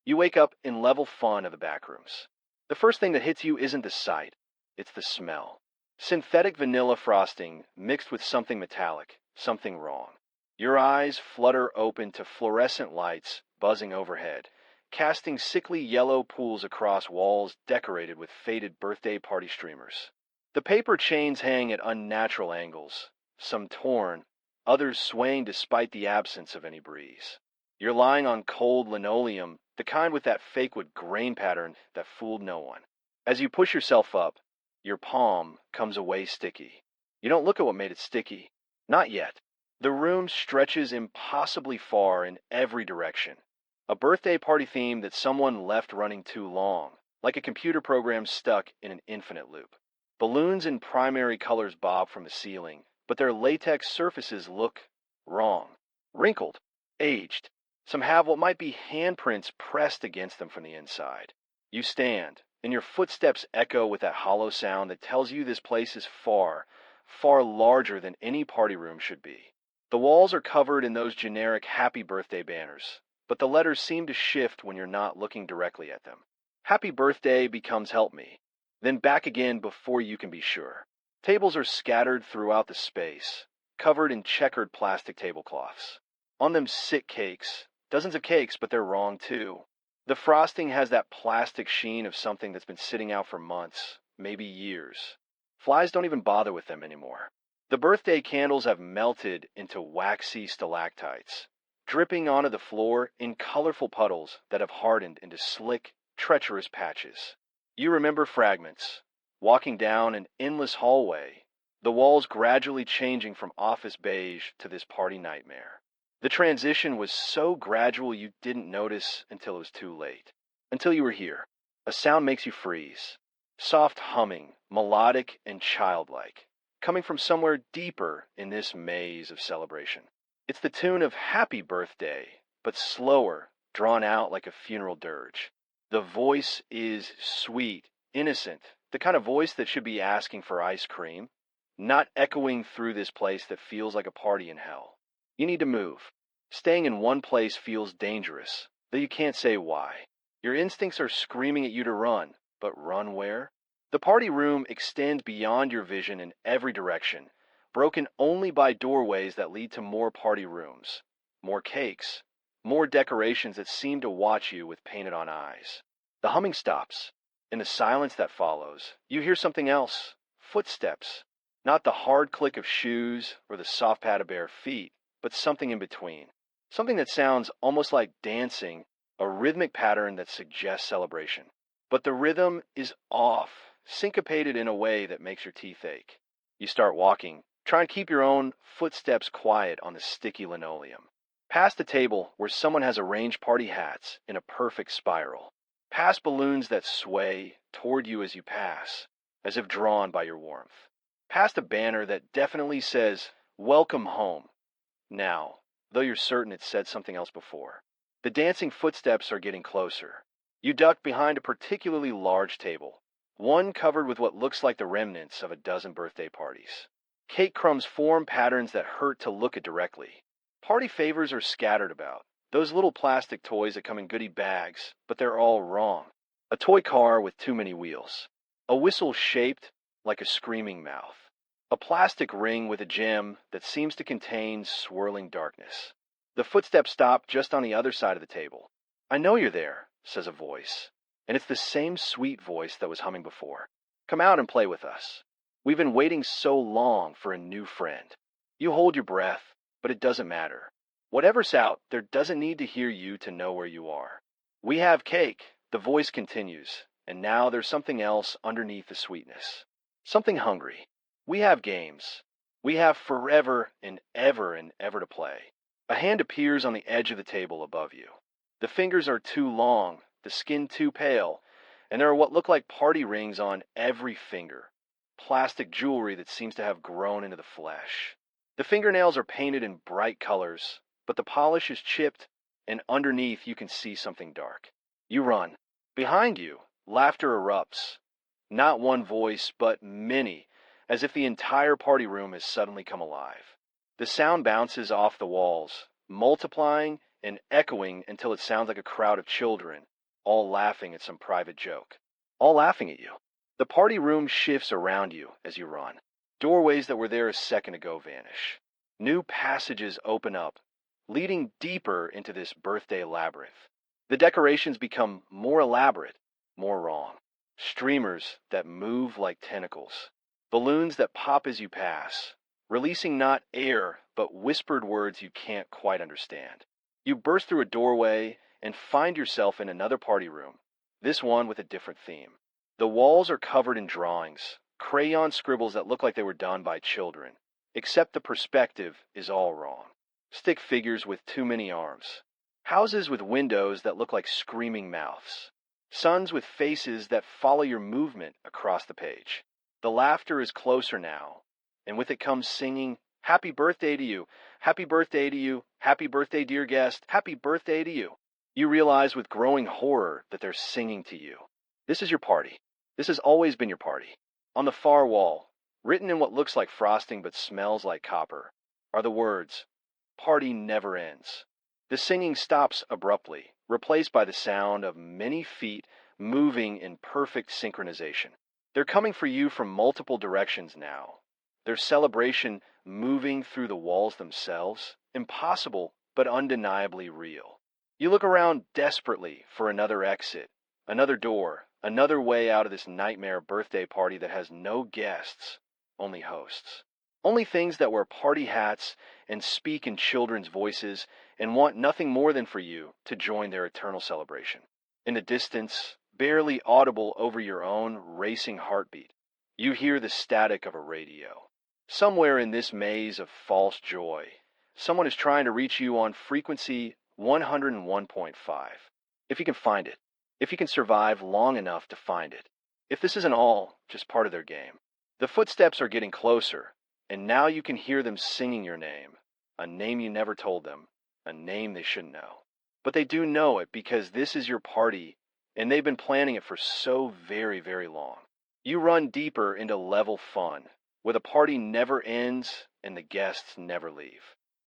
You wake up in level fun of the Backrooms. The first thing that hits you isn't the sight, it's the smell. Synthetic vanilla frosting mixed with something metallic, something wrong. Your eyes flutter open to fluorescent lights buzzing overhead, casting sickly yellow pools across walls decorated with faded birthday party streamers. The paper chains hang at unnatural angles, some torn, others swaying despite the absence of any breeze. You're lying on cold linoleum, the kind with that fake wood grain pattern that fooled no one. As you push yourself up, your palm comes away sticky. You don't look at what made it sticky. Not yet. The room stretches impossibly far in every direction. A birthday party theme that someone left running too long, like a computer program stuck in an infinite loop. Balloons in primary colors bob from the ceiling, but their latex surfaces look wrong. Wrinkled, aged. Some have what might be handprints pressed against them from the inside. You stand, and your footsteps echo with that hollow sound that tells you this place is far, far larger than any party room should be. The walls are covered in those generic happy birthday banners, but the letters seem to shift when you're not looking directly at them. Happy birthday becomes help me, then back again before you can be sure. Tables are scattered throughout the space, covered in checkered plastic tablecloths. On them sit cakes, dozens of cakes, but they're wrong too. The frosting has that plastic sheen of something that's been sitting out for months, maybe years. Flies don't even bother with them anymore. The birthday candles have melted into waxy stalactites, dripping onto the floor in colorful puddles that have hardened into slick, treacherous patches. You remember fragments, walking down an endless hallway, the walls gradually changing from office beige to this party nightmare. The transition was so gradual you didn't notice until it was too late. Until you were here. A sound makes you freeze. Soft humming, melodic and childlike, coming from somewhere deeper in this maze of celebration. It's the tune of Happy Birthday, but slower, drawn out like a funeral dirge. The voice is sweet, innocent, the kind of voice that should be asking for ice cream, not echoing through this place that feels like a party in hell. You need to move. Staying in one place feels dangerous, though you can't say why. Your instincts are screaming at you to run, but run where? The party room extends beyond your vision in every direction, broken only by doorways that lead to more party rooms, more cakes, more decorations that seem to watch you with painted-on eyes. The humming stops. In the silence that follows, you hear something else. Footsteps. Not the hard click of shoes or the soft pad of bare feet, but something in between. Something that sounds almost like dancing, a rhythmic pattern that suggests celebration. But the rhythm is off, syncopated in a way that makes your teeth ache. You start walking. Try and keep your own footsteps quiet on the sticky linoleum. Past a table where someone has arranged party hats in a perfect spiral. Past balloons that sway toward you as you pass, as if drawn by your warmth. Past a banner that definitely says, "Welcome home." Now, though you're certain it said something else before. The dancing footsteps are getting closer. You duck behind a particularly large table, one covered with what looks like the remnants of a dozen birthday parties. Cake crumbs form patterns that hurt to look at directly. Party favors are scattered about. Those little plastic toys that come in goodie bags, but they're all wrong. A toy car with too many wheels. A whistle shaped like a screaming mouth. A plastic ring with a gem that seems to contain swirling darkness. The footsteps stop just on the other side of the table. "I know you're there," says a voice. And it's the same sweet voice that was humming before. "Come out and play with us. We've been waiting so long for a new friend." You hold your breath, but it doesn't matter. Whatever's out, there doesn't need to hear you to know where you are. "We have cake," the voice continues, and now there's something else underneath the sweetness. Something hungry. "We have games. We have forever and ever to play." A hand appears on the edge of the table above you. The fingers are too long, the skin too pale, and there are what look like party rings on every finger. Plastic jewelry that seems to have grown into the flesh. The fingernails are painted in bright colors, but the polish is chipped, and underneath you can see something dark. You run. Behind you, laughter erupts. Not one voice, but many, as if the entire party room has suddenly come alive. The sound bounces off the walls, multiplying and echoing until it sounds like a crowd of children, all laughing at some private joke, all laughing at you. The party room shifts around you as you run. Doorways that were there a second ago vanish. New passages open up, leading deeper into this birthday labyrinth. The decorations become more elaborate, more wrong. Streamers that move like tentacles. Balloons that pop as you pass, releasing not air, but whispered words you can't quite understand. You burst through a doorway and find yourself in another party room, this one with a different theme. The walls are covered in drawings, crayon scribbles that look like they were done by children, except the perspective is all wrong. Stick figures with too many arms. Houses with windows that look like screaming mouths. Suns with faces that follow your movement across the page. The laughter is closer now, and with it comes singing, "Happy birthday to you, happy birthday to you, happy birthday dear guest, happy birthday to you." You realize with growing horror that they're singing to you. This is your party. This has always been your party. On the far wall, written in what looks like frosting but smells like copper, are the words, "Party never ends." The singing stops abruptly, replaced by the sound of many feet moving in perfect synchronization. They're coming for you from multiple directions now. Their celebration moving through the walls themselves, impossible but undeniably real. You look around desperately for another exit, another door, another way out of this nightmare birthday party that has no guests, only hosts. Only things that wear party hats and speak in children's voices and want nothing more than for you to join their eternal celebration. In the distance, barely audible over your own racing heartbeat, you hear the static of a radio. Somewhere in this maze of false joy, someone is trying to reach you on frequency 101.5. If you can find it, if you can survive long enough to find it, if this isn't all just part of their game. The footsteps are getting closer, and now you can hear them singing your name, a name you never told them, a name they shouldn't know. But they do know it because this is your party, and they've been planning it for so very, very long. You run deeper into level fun, where the party never ends and the guests never leave.